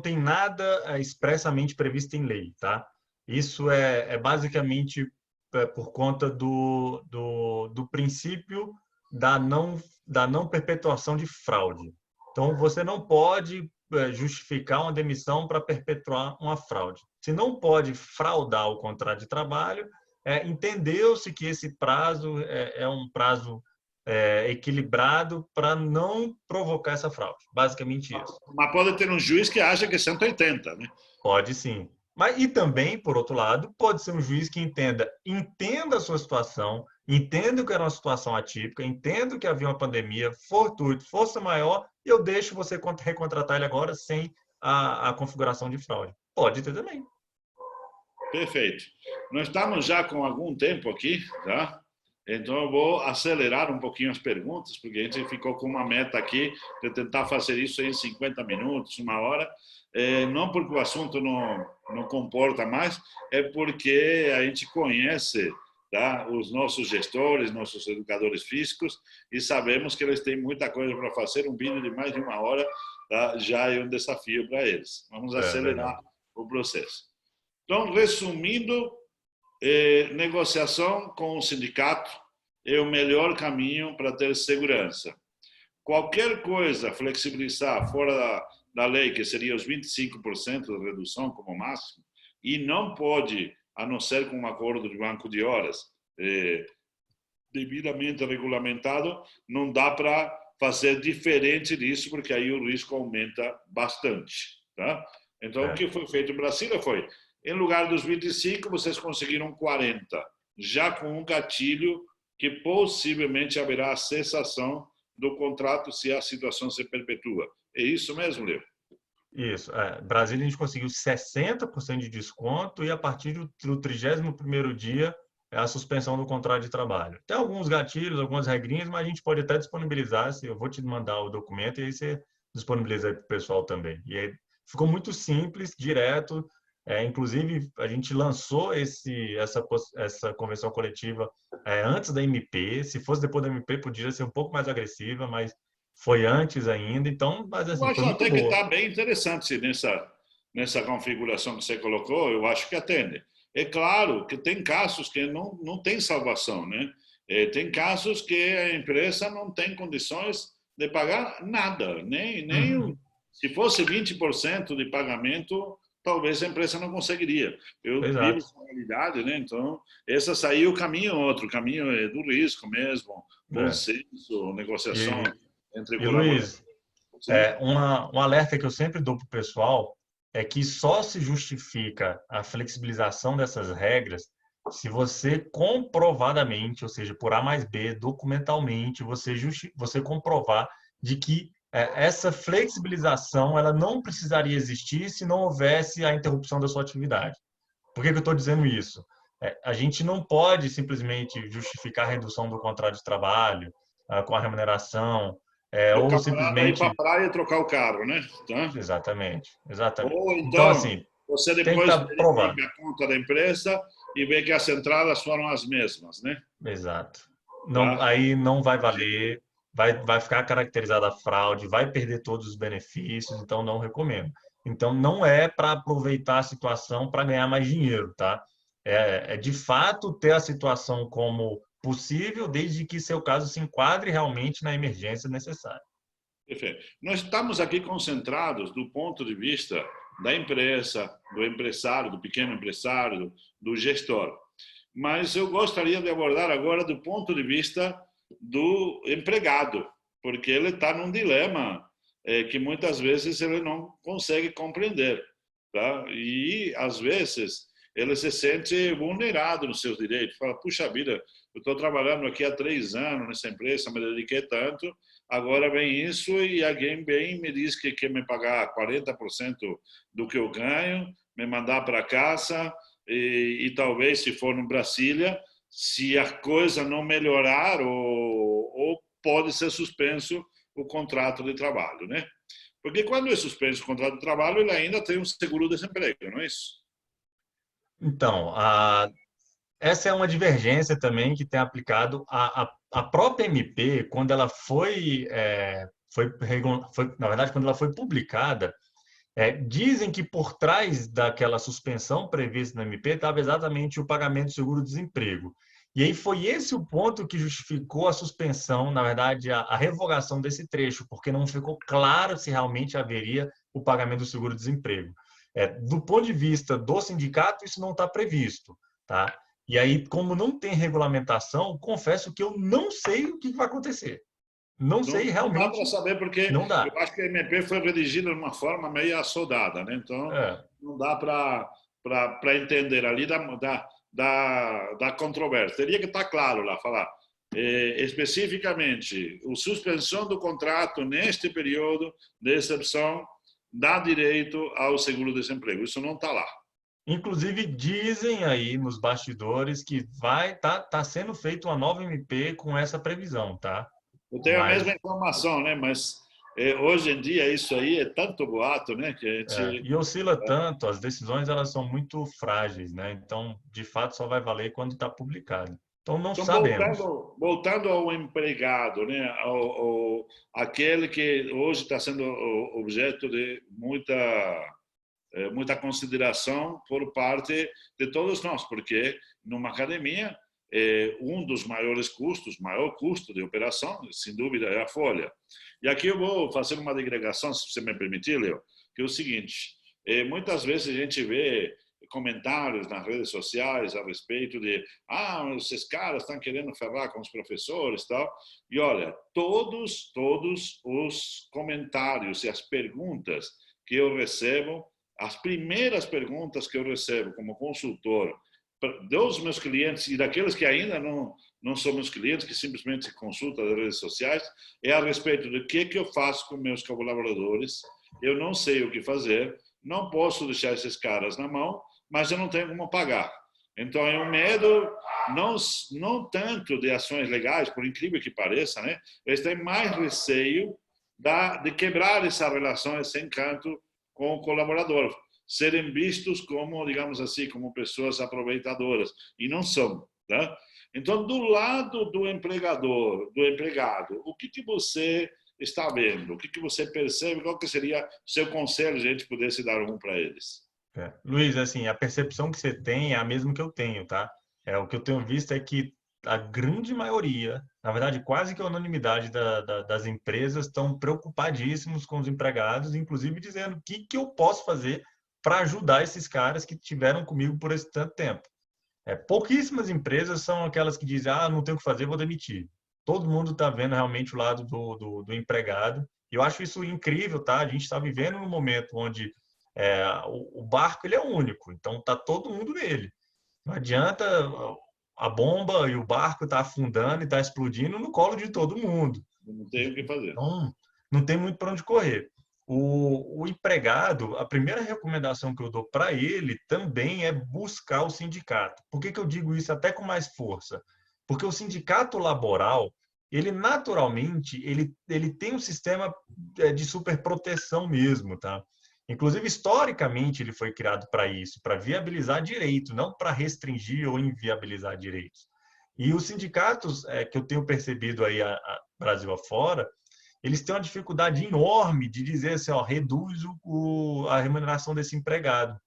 tem nada expressamente previsto em lei, tá? Isso é basicamente por conta do princípio da não perpetuação de fraude. Então, você não pode justificar uma demissão para perpetuar uma fraude. Se não pode fraudar o contrato de trabalho, entendeu-se que esse prazo é um prazo equilibrado para não provocar essa fraude. Basicamente isso. Mas pode ter um juiz que acha que é 180, né? Pode sim. Mas e também, por outro lado, pode ser um juiz que entenda a sua situação, entenda que era uma situação atípica, entenda que havia uma pandemia, fortuito, força maior, e eu deixo você recontratar ele agora sem a configuração de fraude. Pode ter também. Perfeito. Nós estamos já com algum tempo aqui, tá? Então eu vou acelerar um pouquinho as perguntas, porque a gente ficou com uma meta aqui de tentar fazer isso em 50 minutos, uma hora. Não porque o assunto não comporta mais, é porque a gente conhece, tá, os nossos gestores, nossos educadores físicos, e sabemos que eles têm muita coisa para fazer. Um vídeo de mais de uma hora, tá, já é um desafio para eles. Vamos É verdade. acelerar o processo. Então, resumindo, negociação com o sindicato é o melhor caminho para ter segurança. Qualquer coisa flexibilizar fora da lei, que seria os 25% de redução como máximo, e não pode, a não ser com um acordo de banco de horas devidamente regulamentado, não dá para fazer diferente disso, porque aí o risco aumenta bastante. Tá? Então, o É. que foi feito em Brasília foi, em lugar dos 25, vocês conseguiram 40, já com um gatilho que possivelmente haverá a cessação do contrato se a situação se perpetua. É isso mesmo, Leo? Isso. Brasília a gente conseguiu 60% de desconto e a partir do 31º dia é a suspensão do contrato de trabalho. Tem alguns gatilhos, algumas regrinhas, mas a gente pode até disponibilizar. Eu vou te mandar o documento e aí você disponibiliza aí para o pessoal também. E aí ficou muito simples, direto. Inclusive, a gente lançou essa convenção coletiva antes da MP. Se fosse depois da MP, podia ser um pouco mais agressiva, mas foi antes ainda. Então, mas Eu assim, foi acho muito até que boa. está bem interessante nessa configuração que você colocou, eu acho que atende. É claro que tem casos que não tem salvação, né? Tem casos que a empresa não tem condições de pagar nada, Uhum, se fosse 20% de pagamento, talvez a empresa não conseguiria. Eu vivo exato. essa realidade, né? Então, essa saiu o caminho outro, o caminho é do risco mesmo, bom É. senso, negociação E, entre e colaboradores. Luiz, Sim? um alerta que eu sempre dou para o pessoal é que só se justifica a flexibilização dessas regras se você comprovadamente, ou seja, por A mais B, documentalmente, você comprovar de que essa flexibilização ela não precisaria existir se não houvesse a interrupção da sua atividade. Por que que eu estou dizendo isso? A gente não pode simplesmente justificar a redução do contrato de trabalho com a remuneração, E o ou camarada ir para a simplesmente... praia e trocar o carro, né? Tá? Exatamente, exatamente. Ou Então, então, assim, você tem que depois estar provado. verifica a conta da empresa e vê que as entradas foram as mesmas, né? Exato. Não, Tá? aí não vai valer, vai ficar caracterizada a fraude, vai perder todos os benefícios, então não recomendo. Então não é para aproveitar a situação para ganhar mais dinheiro, tá? É de fato ter a situação como possível, desde que seu caso se enquadre realmente na emergência necessária. Perfeito. Nós estamos aqui concentrados do ponto de vista da empresa, do empresário, do pequeno empresário, do gestor. Mas eu gostaria de abordar agora do ponto de vista do empregado, porque ele está num dilema que muitas vezes ele não consegue compreender, tá? E às vezes ele se sente vulnerado nos seus direitos. Fala, puxa vida, eu estou trabalhando aqui há 3 anos nessa empresa, me dediquei tanto, agora vem isso e alguém vem e me diz que quer me pagar 40% do que eu ganho, me mandar para casa e talvez se for no Brasília, se a coisa não melhorar ou pode ser suspenso o contrato de trabalho, né? Porque quando é suspenso o contrato de trabalho, ele ainda tem um seguro-desemprego, não é isso? Então, essa é uma divergência também que tem aplicado a própria MP, quando ela na verdade, quando ela foi publicada, dizem que por trás daquela suspensão prevista na MP estava exatamente o pagamento do seguro-desemprego. E aí foi esse o ponto que justificou a suspensão, na verdade, a revogação desse trecho, porque não ficou claro se realmente haveria o pagamento do seguro-desemprego. Do ponto de vista do sindicato, isso não está previsto, tá? E aí, como não tem regulamentação, confesso que eu não sei o que vai acontecer. Não sei Não dá para realmente, saber porque não dá. eu acho que a MP foi redigida de uma forma meio assodada, né? Então É. não dá para entender ali da controvérsia. Teria que estar claro lá, falar especificamente a suspensão do contrato neste período de exceção dá direito ao seguro-desemprego. Isso não está lá. Inclusive, dizem aí nos bastidores que tá sendo feita uma nova MP com essa previsão, tá? Eu tenho a mesma Mas informação, né? Mas hoje em dia isso aí é tanto boato, né? Que a gente e oscila tanto, as decisões elas são muito frágeis, né? Então, de fato, só vai valer quando está publicado. Então, não Então, sabemos. voltando ao empregado, né, aquele que hoje está sendo objeto de muita consideração por parte de todos nós, porque numa academia, um dos maiores custos, maior custo de operação, sem dúvida, é a folha. E aqui eu vou fazer uma digregação, se você me permitir, Leo, que é o seguinte, muitas vezes a gente vê comentários nas redes sociais a respeito de esses caras estão querendo ferrar com os professores e tal. E olha, todos os comentários e as perguntas que eu recebo, as primeiras perguntas que eu recebo como consultor dos meus clientes e daqueles que ainda não são meus clientes, que simplesmente consultam as redes sociais, é a respeito do que eu faço com meus colaboradores. Eu não sei o que fazer, não posso deixar esses caras na mão, mas eu não tenho como pagar. Então, é um medo não tanto de ações legais, por incrível que pareça, né? Eles têm mais receio de quebrar essa relação, esse encanto com o colaborador, serem vistos como, digamos assim, como pessoas aproveitadoras, e não são, tá? Então, do lado do empregador, do empregado, o que você está vendo? O que você percebe? Qual que seria seu conselho, se a gente pudesse dar um para eles? Luiz, assim, a percepção que você tem é a mesma que eu tenho, tá? O que eu tenho visto é que a grande maioria, na verdade, quase que a unanimidade das empresas estão preocupadíssimos com os empregados, inclusive dizendo o que eu posso fazer para ajudar esses caras que tiveram comigo por esse tanto tempo. Pouquíssimas empresas são aquelas que dizem, não tenho o que fazer, vou demitir. Todo mundo está vendo realmente o lado do empregado. E eu acho isso incrível, tá? A gente está vivendo num momento onde O barco ele é único, então tá todo mundo nele. Não adianta a bomba e o barco tá afundando e tá explodindo no colo de todo mundo. Não tem o que fazer. Então, não tem muito para onde correr. O empregado, a primeira recomendação que eu dou para ele também é buscar o sindicato. Por que eu digo isso até com mais força? Porque o sindicato laboral, ele naturalmente, ele tem um sistema de superproteção mesmo, tá? Inclusive, historicamente, ele foi criado para isso, para viabilizar direito, não para restringir ou inviabilizar direitos. E os sindicatos que eu tenho percebido aí Brasil afora, eles têm uma dificuldade enorme de dizer assim, ó, reduz a remuneração desse empregado.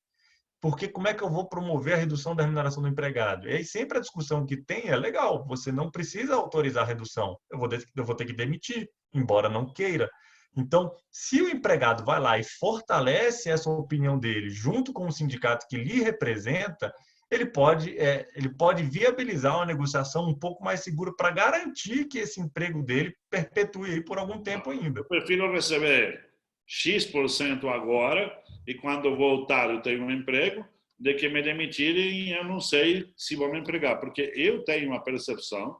Porque como é que eu vou promover a redução da remuneração do empregado? E aí sempre a discussão que tem é legal, você não precisa autorizar a redução, eu vou ter que demitir, embora não queira. Então, se o empregado vai lá e fortalece essa opinião dele junto com o sindicato que lhe representa, ele pode viabilizar uma negociação um pouco mais segura para garantir que esse emprego dele perpetue por algum tempo ainda. Eu prefiro receber X% agora e quando voltar eu tenho um emprego, de que me demitirem e eu não sei se vão me empregar. Porque eu tenho uma percepção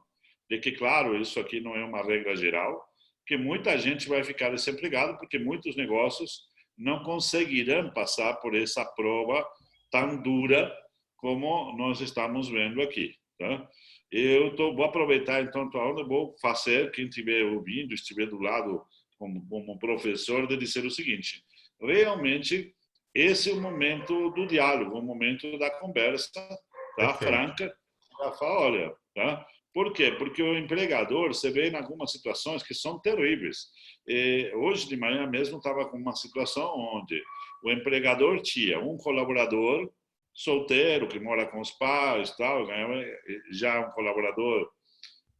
de que, claro, isso aqui não é uma regra geral, que muita gente vai ficar desempregado porque muitos negócios não conseguirão passar por essa prova tão dura como nós estamos vendo aqui. Tá? Vou aproveitar então a aula, vou fazer, quem estiver ouvindo, estiver do lado como professor, de dizer o seguinte: realmente esse é o momento do diálogo, o momento da conversa, tá? Franca, para falar, olha, tá? Por quê? Porque o empregador, você vê em algumas situações que são terríveis. Hoje de manhã mesmo estava com uma situação onde o empregador tinha um colaborador solteiro, que mora com os pais, tal, já um colaborador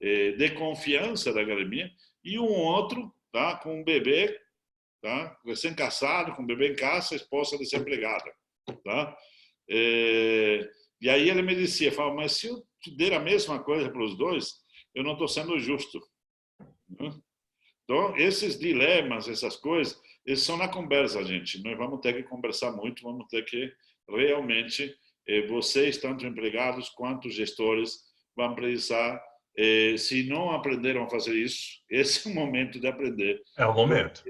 de confiança da academia, e um outro, tá, com um bebê, tá, recém-casado, com um bebê em casa, esposa desempregada. Tá? E aí ele me dizia, fala, mas se eu te der a mesma coisa para os dois, eu não estou sendo justo. Então, esses dilemas, essas coisas, eles são na conversa, gente. Nós vamos ter que conversar muito, vamos ter que realmente, vocês, tanto empregados quanto gestores, vão precisar, se não aprenderam a fazer isso, esse é o momento de aprender. É o momento.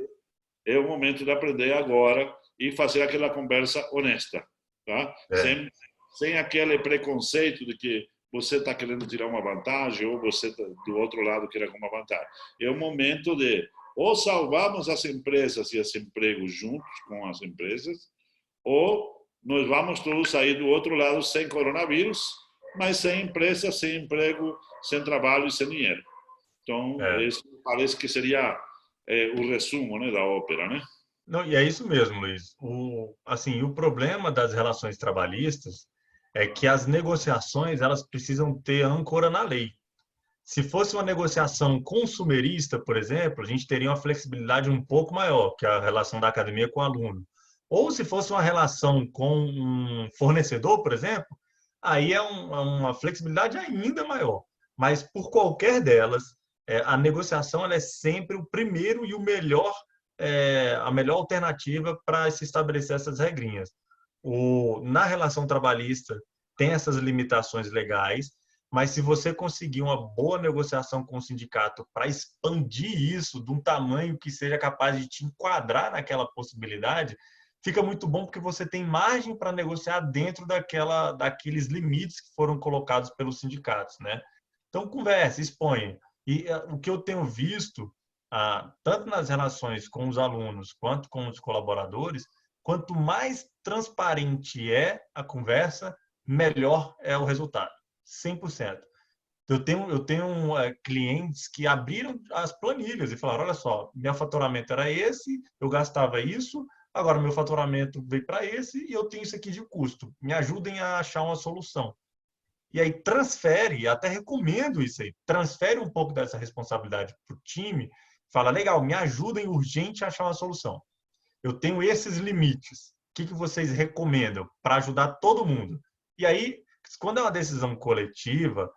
É o momento de aprender agora e fazer aquela conversa honesta, tá? Sem aquele preconceito de que você está querendo tirar uma vantagem ou você do outro lado quer alguma vantagem. É o momento de ou salvamos as empresas e os empregos juntos com as empresas, ou nós vamos todos sair do outro lado sem coronavírus, mas sem empresa, sem emprego, sem trabalho e sem dinheiro. Então, isso parece que seria o resumo, né, da ópera, né? Não, e é isso mesmo, Luiz. O problema das relações trabalhistas é que as negociações elas precisam ter âncora na lei. Se fosse uma negociação consumerista, por exemplo, a gente teria uma flexibilidade um pouco maior, que é a relação da academia com o aluno. Ou se fosse uma relação com um fornecedor, por exemplo, aí é uma flexibilidade ainda maior. Mas por qualquer delas, a negociação ela é sempre o primeiro e o melhor, a melhor alternativa para se estabelecer essas regrinhas. Na relação trabalhista tem essas limitações legais, mas se você conseguir uma boa negociação com o sindicato para expandir isso de um tamanho que seja capaz de te enquadrar naquela possibilidade, fica muito bom porque você tem margem para negociar dentro daqueles limites que foram colocados pelos sindicatos, né? Então, converse, exponha. E o que eu tenho visto, tanto nas relações com os alunos quanto com os colaboradores, quanto mais transparente é a conversa, melhor é o resultado. 100%. Eu tenho clientes que abriram as planilhas e falaram, olha só, meu faturamento era esse, eu gastava isso, agora meu faturamento veio para esse e eu tenho isso aqui de custo. Me ajudem a achar uma solução. E aí transfere, até recomendo isso aí, transfere um pouco dessa responsabilidade para o time, fala, legal, me ajudem urgente a achar uma solução. Eu tenho esses limites. O que vocês recomendam para ajudar todo mundo? E aí, quando é uma decisão coletiva,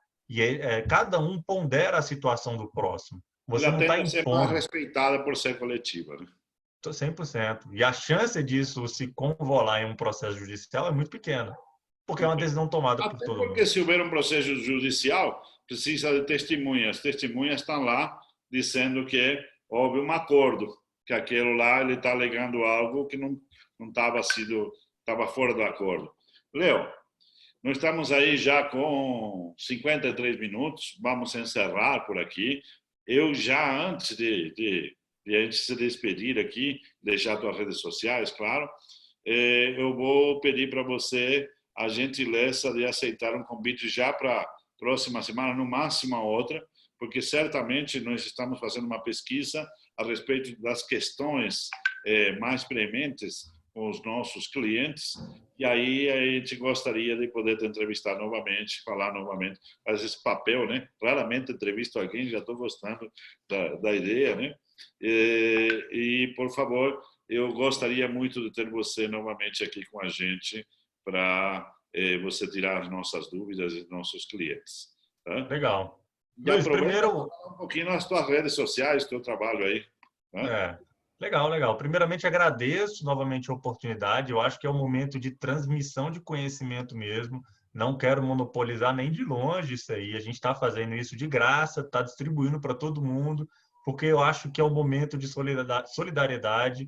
cada um pondera a situação do próximo. Você Ela não está tende a ser mais impondo. respeitada por ser coletiva, né? 100%. E a chance disso se convolar em um processo judicial é muito pequena, porque é uma decisão tomada por Até todo porque mundo. se houver um processo judicial, precisa de testemunhas. Testemunhas estão lá dizendo que houve um acordo, que aquele lá ele está alegando algo que não estava fora do acordo. Leo, nós estamos aí já com 53 minutos, vamos encerrar por aqui. Eu já, antes de a gente se despedir aqui, deixar suas redes sociais, claro, eu vou pedir para você a gentileza de aceitar um convite já para a próxima semana, no máximo a outra, porque certamente nós estamos fazendo uma pesquisa a respeito das questões mais prementes com os nossos clientes, e aí a gente gostaria de poder te entrevistar novamente, falar novamente, fazer esse papel, né? Claramente entrevisto alguém, já estou gostando da ideia, né? Por favor, eu gostaria muito de ter você novamente aqui com a gente para você tirar as nossas dúvidas e nossos clientes. Tá? Legal. E Luiz, aproveita para primeiro, falar um pouquinho nas tuas redes sociais, teu trabalho aí. Tá? é, legal, legal. Primeiramente, agradeço novamente a oportunidade. Eu acho que é um momento de transmissão de conhecimento mesmo. Não quero monopolizar nem de longe isso aí. A gente está fazendo isso de graça, está distribuindo para todo mundo, porque eu acho que é um momento de solidariedade.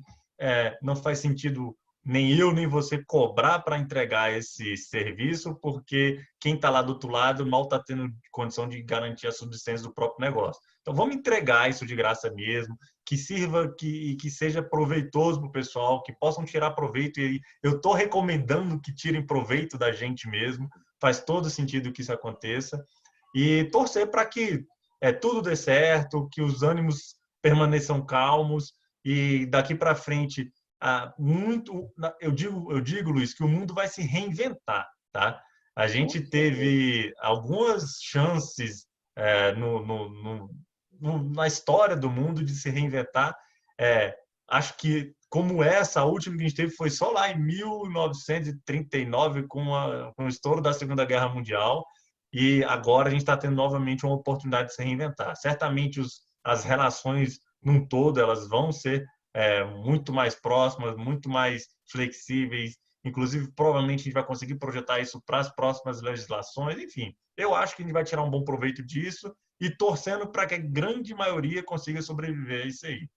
Não faz sentido nem eu nem você cobrar para entregar esse serviço, porque quem está lá do outro lado mal está tendo condição de garantir a subsistência do próprio negócio. Então, vamos entregar isso de graça mesmo, que sirva que seja proveitoso para o pessoal, que possam tirar proveito. E eu estou recomendando que tirem proveito da gente mesmo. Faz todo sentido que isso aconteça. E torcer para que tudo dê certo, que os ânimos permaneçam calmos e daqui para frente eu digo, Luiz, que o mundo vai se reinventar, tá? A gente teve algumas chances na história do mundo de se reinventar. Acho que como essa, a última que a gente teve foi só lá em 1939, com o estouro da Segunda Guerra Mundial, e agora a gente está tendo novamente uma oportunidade de se reinventar. Certamente as relações num todo elas vão ser muito mais próximas, muito mais flexíveis. Inclusive, provavelmente a gente vai conseguir projetar isso para as próximas legislações. Enfim, eu acho que a gente vai tirar um bom proveito disso e torcendo para que a grande maioria consiga sobreviver a isso aí.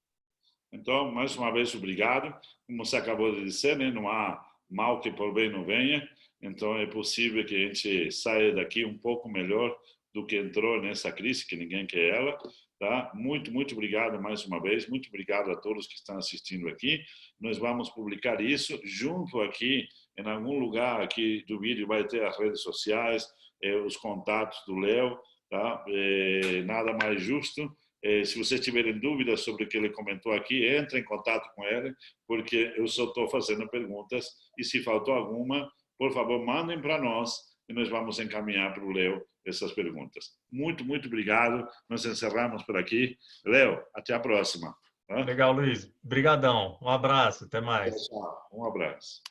Então, mais uma vez, obrigado. Como você acabou de dizer, né? Não há mal que por bem não venha. Então, é possível que a gente saia daqui um pouco melhor do que entrou nessa crise, que ninguém quer ela. Tá? Muito, muito obrigado mais uma vez. Muito obrigado a todos que estão assistindo aqui. Nós vamos publicar isso junto aqui, em algum lugar aqui do vídeo, vai ter as redes sociais, os contatos do Leo. Tá? Nada mais justo. Se vocês tiverem dúvidas sobre o que ele comentou aqui, entre em contato com ele, porque eu só estou fazendo perguntas e se faltou alguma, por favor, mandem para nós e nós vamos encaminhar para o Leo essas perguntas. Muito, muito obrigado. Nós encerramos por aqui. Leo, até a próxima. Legal, Luiz. Brigadão. Um abraço. Até mais. Um abraço.